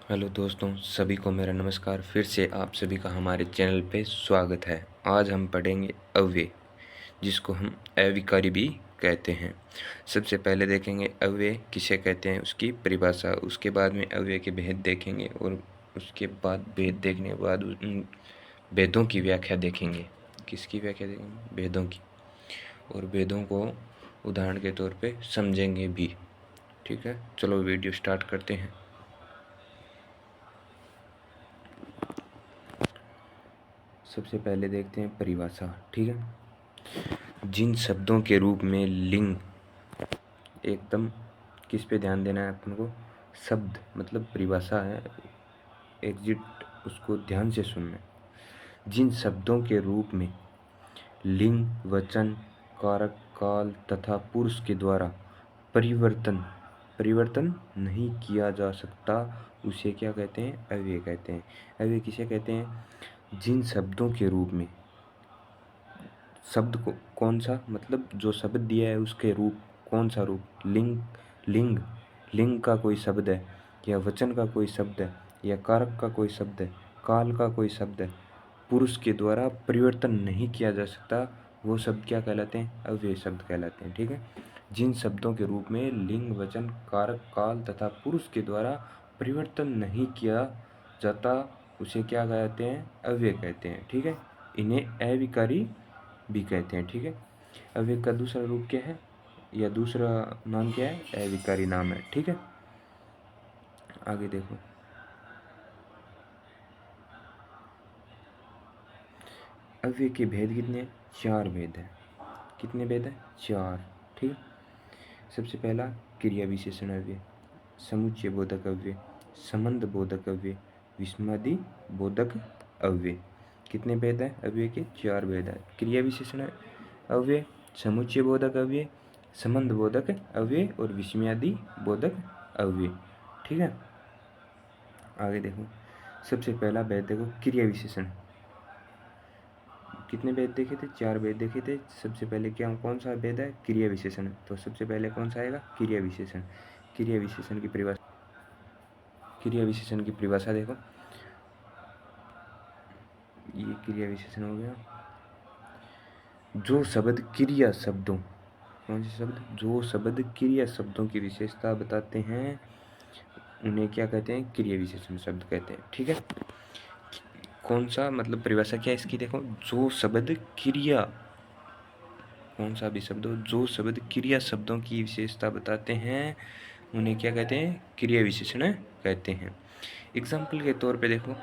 Hello दोस्तों, सभी को मेरा नमस्कार। फिर से आप सभी का हमारे चैनल पे स्वागत है। आज हम पढ़ेंगे अव्यय, जिसको हम अविकारी भी कहते हैं। सबसे पहले देखेंगे अव्यय किसे कहते हैं, उसकी परिभाषा। उसके बाद में अव्यय के भेद देखेंगे और उसके बाद भेद देखने के बाद उन भेदों की व्याख्या देखेंगे। किसकी व्याख्या देखेंगे? भेदों की। और भेदों को उदाहरण के तौर पे समझेंगे भी। ठीक है, चलो वीडियो स्टार्ट करते हैं। सबसे पहले देखते हैं परिभाषा। ठीक है, जिन शब्दों के रूप में लिंग, एकदम किस पे ध्यान देना है अपन को? शब्द मतलब परिभाषा है, एग्जिट उसको ध्यान से सुनना। जिन शब्दों के रूप में लिंग, वचन, कारक, काल तथा पुरुष के द्वारा परिवर्तन परिवर्तन नहीं किया जा सकता, उसे क्या कहते हैं? अव्यय कहते हैं। अव्यय किसे कहते हैं? जिन शब्दों के रूप में, शब्द को कौन सा, मतलब जो शब्द दिया है उसके रूप, कौन सा रूप? लिंग लिंग का कोई शब्द है, या वचन का कोई शब्द है, या कारक का कोई शब्द है, काल का कोई शब्द है, पुरुष के द्वारा परिवर्तन नहीं किया जा सकता, वो शब्द क्या कहलाते हैं? अव्यय शब्द कहलाते हैं। ठीक है, जिन शब्दों के रूप में लिंग, वचन, कारक, काल तथा पुरुष के द्वारा परिवर्तन नहीं किया जाता, उसे क्या कहते हैं? अव्यय कहते हैं। ठीक है, इन्हें अविकारी भी कहते हैं। ठीक है, अव्यय का दूसरा रूप क्या है, या दूसरा नाम क्या है? अविकारी नाम है। ठीक है, आगे देखो। अव्यय के भेद कितने हैं? 4 भेद हैं। कितने भेद हैं? 4। ठीक है, सबसे पहला क्रिया विशेषण अव्यय, समुच्चय बोधक अव्यय, संबंध बोधक अव्यय, विस्मयादि बोधक अव्यय। कितने भेद हैं अव्यय के? 4 भेद हैं। क्रिया विशेषण अव्यय, समुच्चय बोधक अव्यय, संबंध बोधक अव्यय और विस्मयादि बोधक अव्यय। ठीक है, आगे देखो। सबसे पहला भेद देखो, क्रिया विशेषण। कितने भेद देखे थे? 4 भेद देखे थे। सबसे पहले क्या, कौन सा भेद है? क्रिया विशेषण। तो सबसे पहले कौन सा आएगा? क्रिया विशेषण। क्रिया विशेषण की परिभाषा, क्रिया विशेषण की परिभाषा देखो। ये क्रिया विशेषण हो गया। जो शब्द क्रिया शब्दों, कौन से शब्द? जो शब्द क्रिया शब्दों की विशेषता बताते हैं, उन्हें क्या कहते हैं? क्रिया विशेषण शब्द कहते हैं। ठीक है, कौन सा, मतलब परिभाषा क्या है इसकी? देखो, जो शब्द क्रिया, कौन सा भी शब्द हो, जो शब्द क्रिया शब्दों की विशेषता बताते हैं, उन्हें क्या कहते हैं? क्रिया विशेषण कहते हैं। एग्जाम्पल के तौर पे देखो,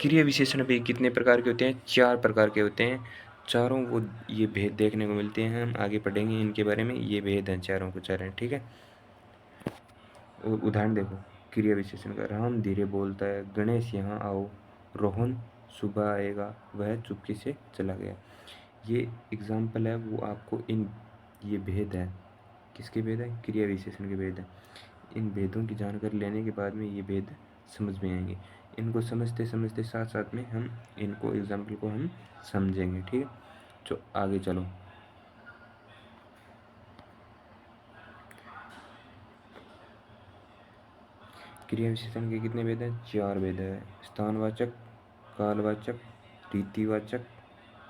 क्रिया विशेषण भी कितने प्रकार के होते हैं? 4 प्रकार के होते हैं। चारों को ये भेद देखने को मिलते हैं, हम आगे पढ़ेंगे इनके बारे में। ये भेद हैं, चारों को 4 हैं। ठीक है, और उदाहरण देखो क्रिया विशेषण का। राम धीरे बोलता है, गणेश यहाँ आओ, रोहन सुबह आएगा, वह चुपके से चला गया। ये एग्जाम्पल है, वो आपको इन, ये भेद है, किसके भेद है? क्रिया विशेषण के भेद है। इन भेदों की जानकारी लेने के बाद में ये भेद समझ में आएंगे। इनको समझते समझते साथ साथ में हम इनको, एग्जाम्पल को हम समझेंगे। ठीक है, तो आगे चलो। क्रिया विशेषण के कितने भेद हैं? 4 भेद है। स्थानवाचक, कालवाचक, रीतिवाचक,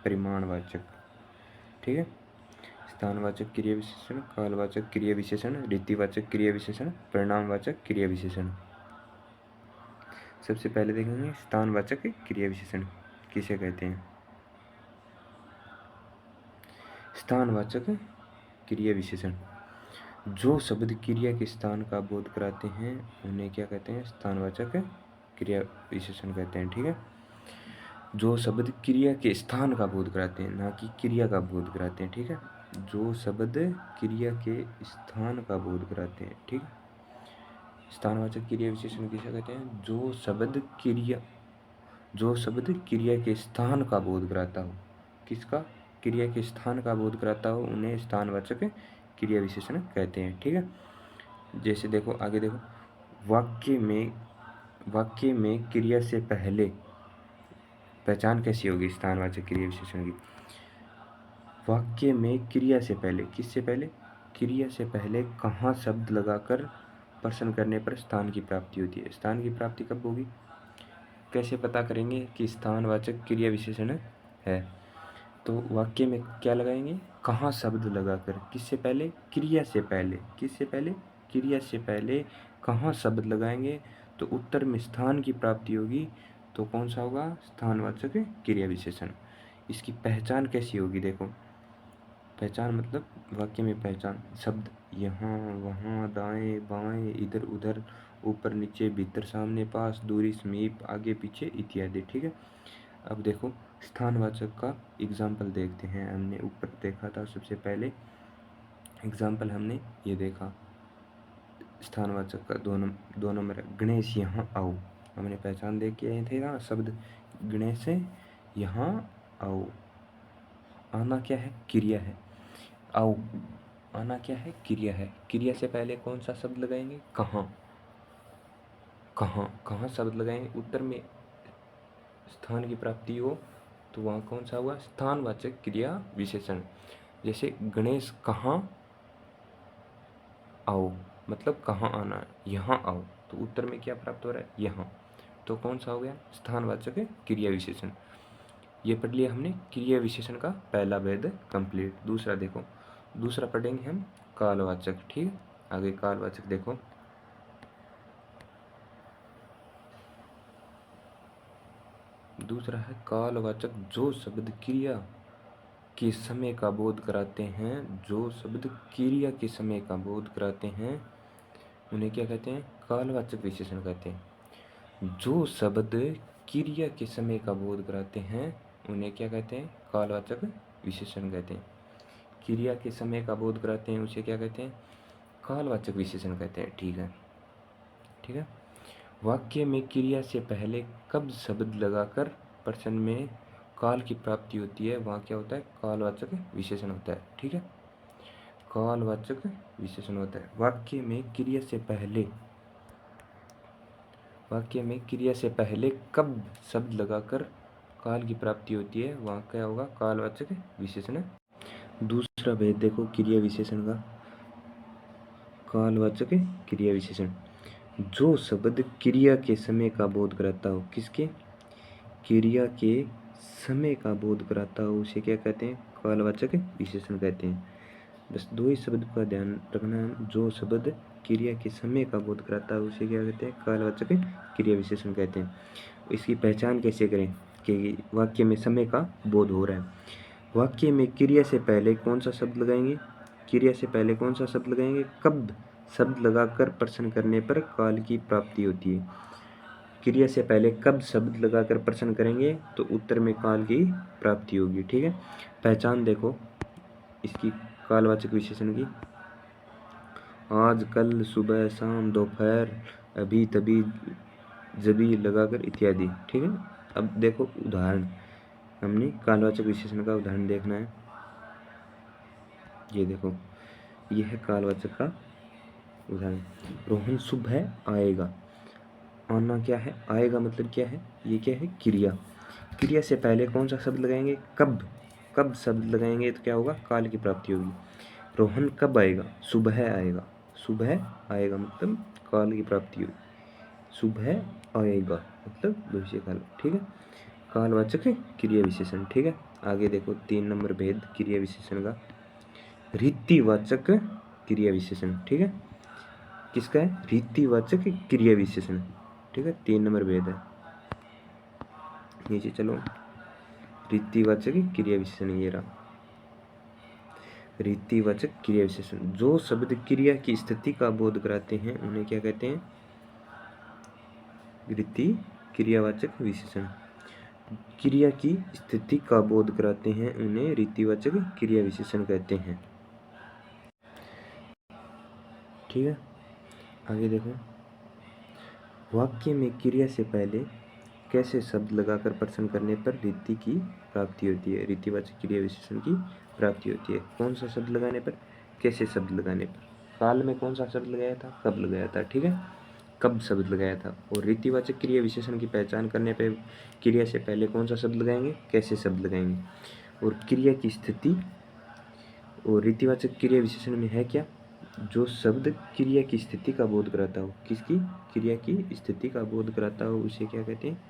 परिमाणवाचक। ठीक है, स्थानवाचक क्रिया विशेषण, कालवाचक क्रिया विशेषण, रीतिवाचक क्रिया विशेषण, परिणामवाचक क्रिया विशेषण। सबसे पहले देखेंगे स्थानवाचक क्रिया विशेषण किसे कहते हैं। स्थानवाचक क्रिया विशेषण, जो शब्द क्रिया के स्थान का बोध कराते हैं, उन्हें क्या कहते हैं? स्थानवाचक क्रिया विशेषण कहते हैं। ठीक है, जो शब्द क्रिया के स्थान का बोध कराते हैं, ना कि क्रिया का बोध कराते हैं। ठीक है, जो शब्द क्रिया के स्थान का बोध कराते हैं। ठीक है, स्थानवाचक क्रिया विशेषण किसे कहते हैं? जो शब्द क्रिया के स्थान का बोध कराता हो। किसका? क्रिया के स्थान का बोध कराता हो, उन्हें स्थानवाचक क्रिया विशेषण कहते हैं। ठीक है, जैसे देखो, आगे देखो। वाक्य में क्रिया से पहले पहचान कैसी होगी स्थानवाचक क्रिया विशेषण की? वाक्य में क्रिया से पहले, किससे पहले? क्रिया से पहले कहाँ शब्द लगाकर प्रश्न करने पर स्थान की प्राप्ति होती है। स्थान की प्राप्ति कब होगी, कैसे पता करेंगे कि स्थानवाचक क्रिया विशेषण है? तो वाक्य में क्या लगाएंगे, कहाँ शब्द लगाकर, किससे पहले, क्रिया से पहले, किससे पहले, क्रिया से पहले कहाँ शब्द लगाएंगे तो उत्तर में स्थान की प्राप्ति होगी। तो कौन सा होगा, स्थानवाचक क्रिया विशेषण। इसकी पहचान कैसी होगी, देखो पहचान मतलब वाक्य में पहचान, शब्द यहाँ वहाँ दाएं बाएं इधर उधर ऊपर नीचे भीतर सामने पास दूरी समीप आगे पीछे इत्यादि। ठीक है, अब देखो स्थानवाचक का एग्जाम्पल देखते हैं। हमने ऊपर देखा था सबसे पहले एग्जाम्पल, हमने ये देखा स्थानवाचक का दो नंबर गणेश यहाँ आओ, हमने पहचान देख के आए थे ना, शब्द गणेश यहाँ आओ, आना क्या है, क्रिया है, आओ आना क्या है, क्रिया है। क्रिया से पहले कौन सा शब्द लगाएंगे, कहाँ, कहाँ कहाँ शब्द लगाएंगे, उत्तर में स्थान की प्राप्ति हो तो वहाँ कौन सा हुआ, स्थानवाचक क्रिया विशेषण। जैसे गणेश कहाँ आओ, मतलब कहाँ आना है, यहाँ आओ, तो उत्तर में क्या प्राप्त हो रहा है, यहाँ, तो कौन सा हो गया, स्थानवाचक क्रिया विशेषण। ये पढ़ लिया हमने क्रिया विशेषण का पहला भेद कंप्लीट। दूसरा देखो, दूसरा पढ़ेंगे हम कालवाचक। ठीक है, आगे कालवाचक देखो, दूसरा है कालवाचक, जो शब्द क्रिया के समय का बोध कराते हैं, जो शब्द क्रिया के समय का बोध कराते हैं उन्हें क्या कहते हैं, कालवाचक विशेषण कहते हैं। जो शब्द क्रिया के समय का बोध कराते हैं उन्हें क्या कहते हैं, कालवाचक विशेषण कहते हैं। क्रिया के समय का बोध कराते हैं उसे क्या कहते हैं, कालवाचक विशेषण कहते हैं। ठीक है, ठीक है। वाक्य में क्रिया से पहले कब शब्द लगाकर प्रश्न में काल की प्राप्ति होती है, वहाँ क्या होता है, कालवाचक विशेषण होता है। ठीक है, कालवाचक विशेषण होता है। वाक्य में क्रिया से पहले, वाक्य में क्रिया से पहले कब शब्द लगाकर काल की प्राप्ति होती है, वहाँ क्या होगा, कालवाचक विशेषण। दूसरा भेद देखो क्रिया विशेषण का, कालवाचक क्रिया विशेषण। जो शब्द क्रिया के समय का बोध कराता हो, किसके, क्रिया के समय का बोध कराता हो उसे क्या कहते हैं, कालवाचक विशेषण कहते हैं। बस दो ही शब्द का ध्यान रखना है, जो शब्द क्रिया के समय का बोध कराता है उसे क्या कहते हैं, कालवाचक क्रिया विशेषण कहते हैं। इसकी पहचान कैसे करें कि वाक्य में समय का बोध हो रहा है। वाक्य में क्रिया से पहले कौन सा शब्द लगाएंगे, क्रिया से पहले कौन सा शब्द लगाएंगे, कब शब्द लगाकर प्रश्न करने पर काल की प्राप्ति होती है। क्रिया से पहले कब शब्द लगाकर प्रश्न करेंगे तो उत्तर में काल की प्राप्ति होगी। ठीक है, पहचान देखो इसकी कालवाचक विशेषण की, आज कल सुबह शाम दोपहर अभी तभी जभी लगाकर इत्यादि। ठीक है, अब देखो उदाहरण, हमने कालवाचक विशेषण का उदाहरण देखना है। ये देखो, यह है कालवाचक का उदाहरण, रोहन सुबह आएगा। आना क्या है, आएगा मतलब क्या है, ये क्या है, क्रिया। क्रिया से पहले कौन सा शब्द लगाएंगे, कब, कब शब्द लगाएंगे तो क्या होगा, काल की प्राप्ति होगी। रोहन कब आएगा, सुबह आएगा, सुबह आएगा मतलब काल की प्राप्ति होगी, सुबह आएगा मतलब भविष्य काल। ठीक है, कालवाचक क्रिया विशेषण। ठीक है, आगे देखो 3 नंबर भेद क्रिया विशेषण का, रीतिवाचक क्रिया विशेषण। ठीक है, किसका है, रीतिवाचक क्रिया विशेषण। ठीक है, 3 नंबर भेद है। नीचे चलो, रीतिवाचक क्रिया विशेषण ये रहा, रीतिवाचक क्रिया विशेषण। जो शब्द क्रिया की स्थिति का बोध कराते हैं उन्हें क्या कहते हैं, रीति क्रियावाचक विशेषण। क्रिया की स्थिति का बोध कराते हैं उन्हें रीतिवाचक क्रिया विशेषण कहते हैं। ठीक है, आगे देखो, वाक्य में क्रिया से पहले कैसे शब्द लगाकर प्रश्न करने पर रीति की प्राप्ति होती है, रीतिवाचक क्रिया विशेषण की प्राप्ति होती है। कौन सा शब्द लगाने पर, कैसे शब्द लगाने पर, काल में कौन सा शब्द लगाया था, कब लगाया था। ठीक है, कब शब्द लगाया था। और रीतिवाचक क्रिया विशेषण की पहचान करने पर क्रिया से पहले कौन सा शब्द लगाएंगे, कैसे शब्द लगाएंगे। और क्रिया की स्थिति और रीतिवाचक क्रिया विशेषण में है क्या, जो शब्द क्रिया की स्थिति का बोध कराता हो, किसकी? क्रिया की स्थिति का बोध कराता हो, उसे क्या कहते हैं?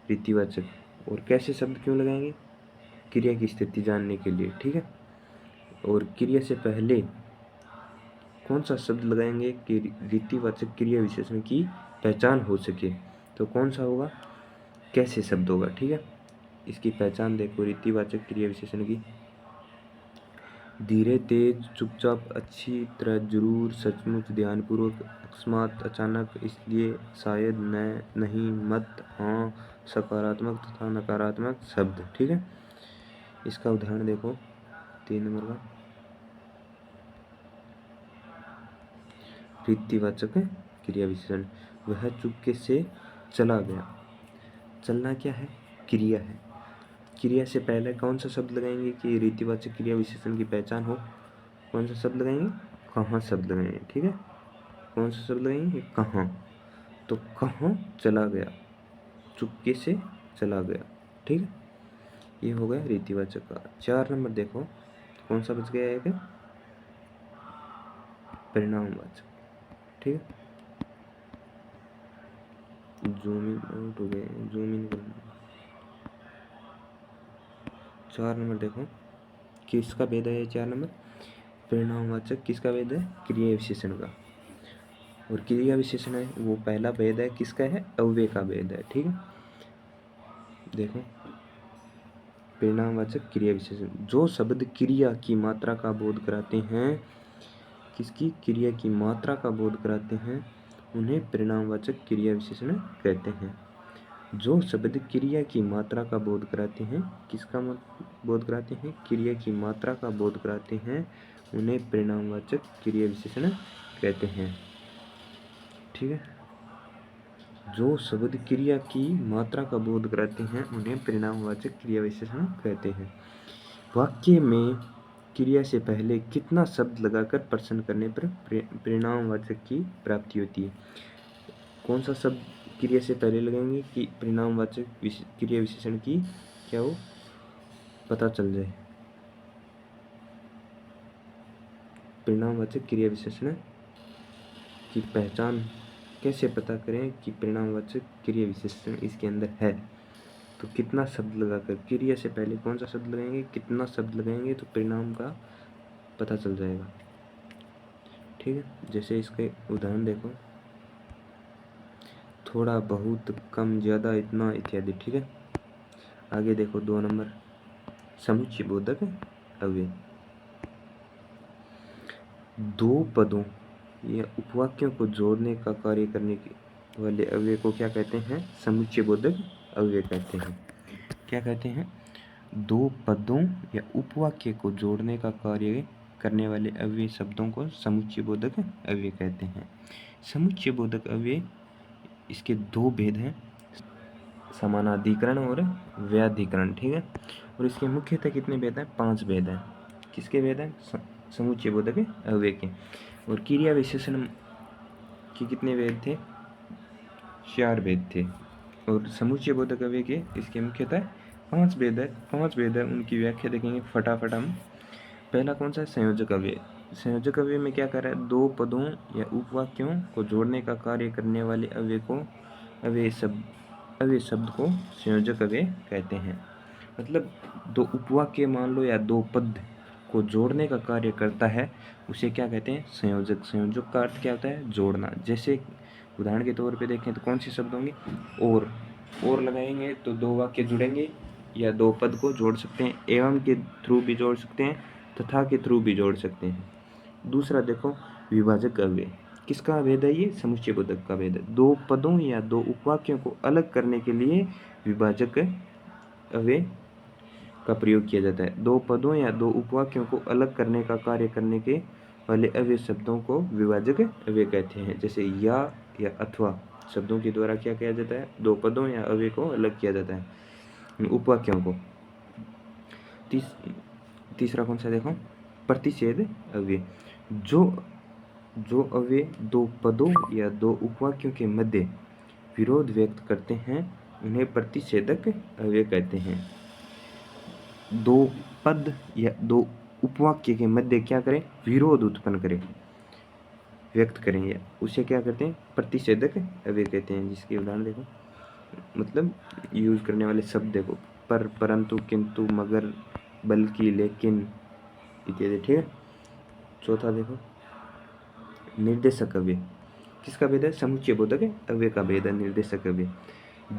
रीतिवाचक। और कैसे शब्द क्यों लगाएंगे? क्रिया की स्थिति जानने के लिए, ठीक है। और क्रिया से पहले कौन सा शब्द लगाएंगे कि रीतिवाचक क्रिया विशेषण की पहचान हो सके, तो कौन सा होगा? कैसे शब्द होगा, ठीक है। इसकी पहचान देखो रीतिवाचक क्रिया विशेषण की। धीरे, तेज, चुपचाप, अच्छी तरह, जरूर, सचमुच, ध्यानपूर्वक, अकस्मात, अचानक, इसलिए, शायद, न, नहीं, मत, हाँ, सकारात्मक तथा नकारात्मक शब्द, ठीक है। इसका उदाहरण देखो 3 नंबर का। रीतिवाचक क्रिया विशेषण, वह चुपके से चला गया। चलना क्या है? क्रिया है। क्रिया से पहले कौन सा शब्द लगाएंगे कि रीतिवाचक क्रिया विशेषण की पहचान हो? कौन सा शब्द लगाएंगे? कहाँ शब्द लगाएंगे, ठीक है। कौन सा शब्द लगाएंगे? कहाँ। तो कहाँ चला गया, चुपके से चला गया, ठीक है। ये हो गया रीतिवाचक का। 4 नंबर देखो, कौन सा बच गया? एक परिणामवाचक, ठीक है। जूम इन आउट हो गए, जूम इन कर। 4 नंबर देखो, किसका भेद है? 4 नंबर परिणामवाचक किसका भेद है? क्रिया विशेषण का। और क्रिया विशेषण है वो पहला भेद है, किसका है? अव्यय का भेद है, ठीक है। देखो परिणामवाचक क्रिया विशेषण, जो शब्द क्रिया की मात्रा का बोध कराते हैं, किसकी? क्रिया की मात्रा का बोध कराते हैं, उन्हें परिणामवाचक क्रिया विशेषण कहते हैं। जो शब्द क्रिया की मात्रा का बोध कराते हैं, किसका बोध कराते हैं? क्रिया की मात्रा का बोध कराते हैं, उन्हें परिणामवाचक क्रिया विशेषण कहते हैं, ठीक है। जो शब्द क्रिया की मात्रा का बोध कराते हैं, उन्हें परिणामवाचक क्रिया विशेषण कहते हैं। वाक्य में क्रिया से पहले कितना शब्द लगाकर प्रश्न करने पर परिणामवाचक की प्राप्ति होती है? कौन सा शब्द क्रिया से पहले लगाएंगे कि परिणामवाचक क्रिया विशेषण की क्या हो? पता चल जाए। परिणामवाचक क्रिया विशेषण की पहचान कैसे पता करें कि परिणामवाचक क्रिया विशेषण इसके अंदर है? तो कितना शब्द लगाकर, क्रिया से पहले कौन सा शब्द लगाएंगे, कितना शब्द लगाएंगे तो परिणाम का पता चल जाएगा, ठीक है। जैसे इसके उदाहरण देखो, थोड़ा, बहुत, कम, ज़्यादा, इतना, इत्यादि, ठीक है। आगे देखो 2 नंबर समुच्चय बोधक अव्यय। दो पदों या उपवाक्यों को जोड़ने का कार्य करने वाले अव्यय को क्या कहते हैं? समुच्चय बोधक अव्यय कहते हैं। क्या कहते हैं? दो पदों या उपवाक्य को जोड़ने का कार्य करने वाले अव्यय शब्दों को समुच्चय बोधक अव्यय कहते हैं। समुच्चय बोधक अव्यय, इसके 2 भेद हैं, समानाधिकरण और व्याधिकरण, ठीक है। और इसके मुख्यतः कितने भेद हैं? 5 भेद हैं। किसके भेद हैं? समुच्चय बोधक अव्यय के। और क्रिया विशेषण के कितने भेद थे? 4 भेद थे। और समुच्चय बोधक अव्यय के इसके मुख्यतः 5 भेद है। 5 भेद है, उनकी व्याख्या देखेंगे फटाफट हम। पहला कौन सा है? संयोजक अव्यय। संयोजक अव्यय में क्या कर रहा है? 2 पदों या उपवाक्यों को जोड़ने का कार्य करने वाले अव्यय को अव्यय शब्द को संयोजक अव्यय कहते हैं। मतलब 2 उपवाक्य मान लो या 2 पद को जोड़ने का कार्य करता है, उसे क्या कहते हैं? संयोजक। संयोजक का अर्थ क्या होता है? जोड़ना। जैसे उदाहरण के तौर पे देखें तो कौन से शब्द होंगे? और लगाएंगे तो 2 वाक्य जुड़ेंगे या 2 पद को जोड़ सकते हैं। एवं के थ्रू भी जोड़ सकते हैं, तथा के थ्रू भी जोड़ सकते हैं। दूसरा देखो विभाजक अव्यय। किसका भेद है ये? समुच्चय बोधक का भेद है। 2 पदों या 2 उपवाक्यों को अलग करने के लिए विभाजक अव्यय का प्रयोग किया जाता है। 2 पदों या 2 उपवाक्यों को अलग करने का कार्य करने के वाले अव्यय शब्दों को विभाजक अव्यय कहते हैं। जैसे या अथवा शब्दों के द्वारा क्या किया जाता है? 2 पदों या अव्यय को अलग किया जाता है, उपवाक्यों को। तीसरा कौन सा देखो? प्रतिषेध अव्यय। जो अव्यय 2 पदों या 2 उपवाक्यों के मध्य विरोध व्यक्त करते हैं, उन्हें प्रतिषेधक अव्यय कहते हैं। 2 पद या 2 उपवाक्य के मध्य क्या करें? विरोध उत्पन्न करें, व्यक्त करेंगे उसे क्या करते हैं, प्रतिषेधक अव्यय कहते हैं। जिसके उदाहरण देखो, मतलब यूज करने वाले शब्द देखो, पर, परंतु, किंतु, मगर, बल्कि, लेकिन इत्यादि। ठीक है। चौथा देखो, निर्देशक अव्यय। किसका भेद है, समुच्चय बोधक अव्यय का भेद है निर्देशक अव्यय।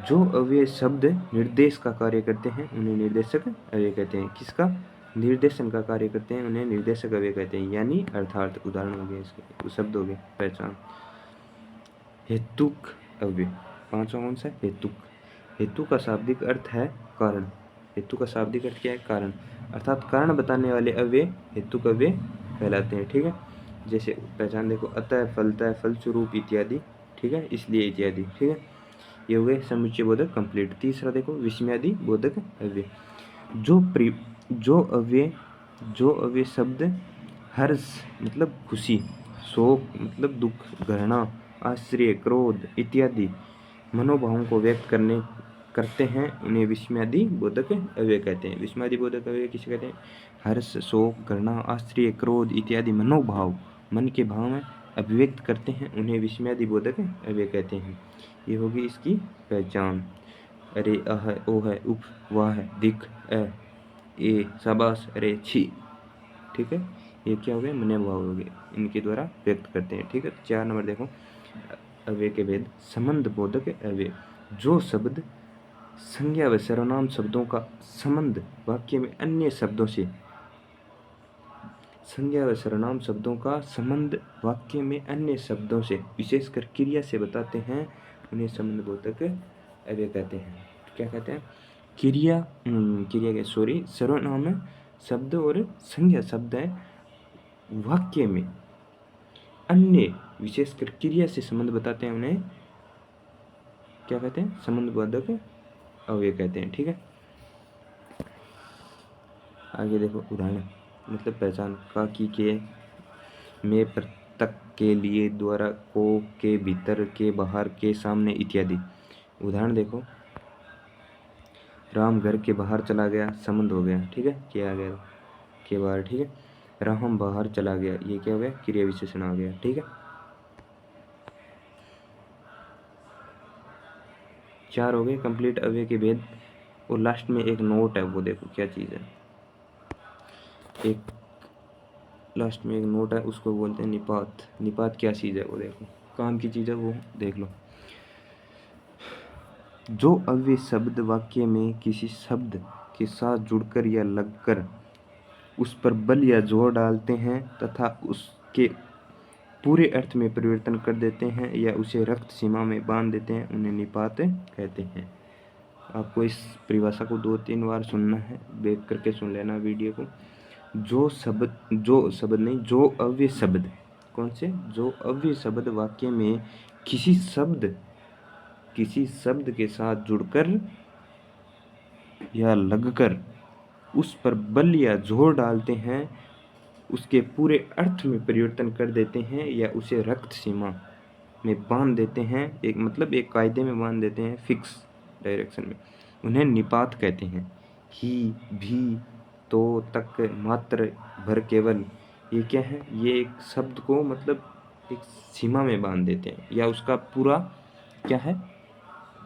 जो अव्यय शब्द निर्देश का कार्य करते हैं उन्हें निर्देशक अव्यय कहते हैं। किसका, निर्देशन का कार्य करते हैं उन्हें निर्देशक अव्यय कहते हैं। यानी अर्थात उदाहरण हो गए इसके, शब्द हो गए, पहचान। हेतुक अव्यय, पांचवा कौन सा, हेतुक। हेतु का शाब्दिक अर्थ है कारण। हेतु का शाब्दिक अर्थ क्या है, कारण, अर्थात कारण बताने वाले अव्यय हेतुक अव्यय कहलाते हैं। ठीक है। जैसे पहचान देखो, अतः, फलतः, फलस्वरूप इत्यादि। ठीक है, इसलिए इत्यादि। ठीक है, ये हो गए समुच्चय बोधक कंप्लीट। तीसरा देखो, विस्मयादि बोधक अव्यय। जो अव्यय शब्द हर्ष मतलब खुशी, शोक मतलब दुख, घृणा, आश्चर्य, क्रोध इत्यादि मनोभावों को व्यक्त करते हैं उन्हें विस्मयादि बोधक अव्यय कहते हैं। विस्मयादि बोधक अव्यय किसे कहते हैं, हर्ष, शोक, घृणा, आश्चर्य, क्रोध इत्यादि मनोभाव, मन के भाव में अभिव्यक्त करते हैं उन्हें विस्मयादि बोधक अव्यय कहते हैं। ये होगी इसकी पहचान। अरे, अह, ओ है, उफ, वाह है, दिख, ए, शाबाश, अरे, छी। ठीक है, ये क्या हो गए, मनोभाव हो गए, इनके द्वारा व्यक्त करते हैं। ठीक है। 4 नंबर देखो, अव्यय के भेद। संबंध बोधक अव्यय। जो शब्द संज्ञा व सर्वनाम शब्दों का संबंध वाक्य में अन्य शब्दों से, संज्ञा व सर्वनाम शब्दों का संबंध वाक्य में अन्य शब्दों से विशेषकर क्रिया से बताते हैं उन्हें संबंध बोधक अव्यय कहते हैं। क्या कहते हैं, क्रिया के सर्वनाम शब्द और संज्ञा शब्द है वाक्य में अन्य विशेषकर क्रिया से संबंध बताते हैं उन्हें क्या कहते हैं, संबंध बोधक अव्यय कहते हैं। ठीक है। आगे देखो, उदाहरण मतलब पहचान, का, की, के, में, पर, तक, के, लिए, द्वारा, को, के, भीतर, के, बाहर, के, सामने इत्यादि। उदाहरण देखो, राम घर के बाहर चला गया, संबंध हो गया। ठीक है, के आ गया, के बाहर। ठीक है। राम बाहर चला गया, ये क्या हो गया, क्रिया विशेषण आ गया। ठीक है। 4 हो गए कंप्लीट अव्यय के भेद। और लास्ट में एक नोट है, वो देखो क्या चीज़ है। एक लास्ट में एक नोट है, उसको बोलते हैं निपात। निपात क्या चीज़ है वो देखो, काम की चीज़ है वो देख लो। जो अव्यय शब्द वाक्य में किसी शब्द के साथ जुड़कर या लगकर उस पर बल या जोर डालते हैं तथा उसके पूरे अर्थ में परिवर्तन कर देते हैं या उसे रक्त सीमा में बांध देते हैं उन्हें निपात कहते हैं। आपको इस परिभाषा को 2-3 बार सुनना है, बैक करके सुन लेना वीडियो को। जो अव्यय शब्द, कौन से, जो अव्यय शब्द वाक्य में किसी शब्द के साथ जुड़कर या लगकर उस पर बल या जोर डालते हैं, उसके पूरे अर्थ में परिवर्तन कर देते हैं या उसे रक्त सीमा में बांध देते हैं, एक कायदे में बांध देते हैं, फिक्स डायरेक्शन में, उन्हें निपात कहते हैं। ही, भी, तो, तक, मात्र, भर, केवल, ये क्या है, ये एक शब्द को एक सीमा में बांध देते हैं या उसका पूरा क्या है,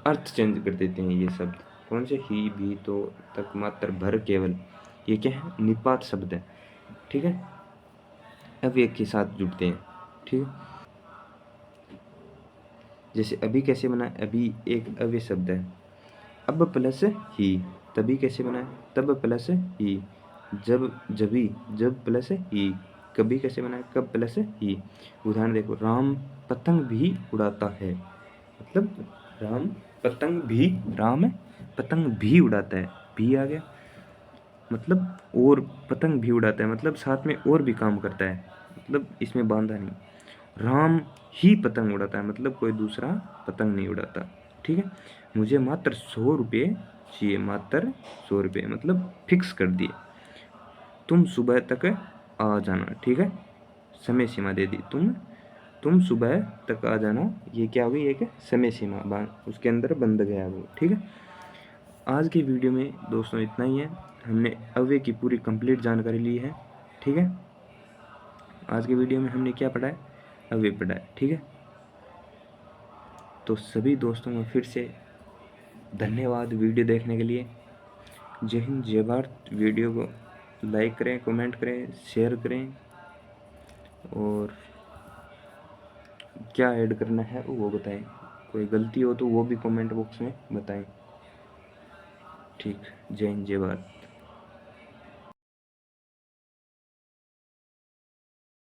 अर्थ चेंज कर देते हैं। ये शब्द कौन से, ही, भी, तो, तक, मात्र, भर, केवल, ये क्या है, निपात शब्द है। ठीक है, अब एक के साथ जुड़ते हैं। ठीक है। जैसे अभी कैसे बना है, अभी एक अव्यय शब्द है, अब प्लस ही। तभी कैसे बना है, तब प्लस ही। जभी, जब प्लस ही। कभी कैसे बना है, कब प्लस ही। उदाहरण देखो, राम पतंग भी उड़ाता है, मतलब राम पतंग भी उड़ाता है, भी आ गया, और पतंग भी उड़ाता है, साथ में और भी काम करता है, इसमें बांधा नहीं। राम ही पतंग उड़ाता है, कोई दूसरा पतंग नहीं उड़ाता। ठीक है। मुझे मात्र 100 रुपये चाहिए, मात्र 100 रुपये, फिक्स कर दिए। तुम सुबह तक आ जाना। ठीक है, समय सीमा दे दी, तुम सुबह तक आ जाना, ये क्या हो गई, एक समय सीमा, उसके अंदर बंद गया वो। ठीक है। आज की वीडियो में दोस्तों इतना ही है, हमने अव्यय की पूरी कंप्लीट जानकारी ली है। ठीक है। आज की वीडियो में हमने क्या पढ़ा है, अविपड़ा है, ठीक है। तो सभी दोस्तों को फिर से धन्यवाद वीडियो देखने के लिए। जय हिंद, जय भारत। वीडियो को लाइक करें, कमेंट करें, शेयर करें, और क्या ऐड करना है वो बताएं। कोई गलती हो तो वो भी कमेंट बॉक्स में बताएं। ठीक, जय हिंद, जय भारत।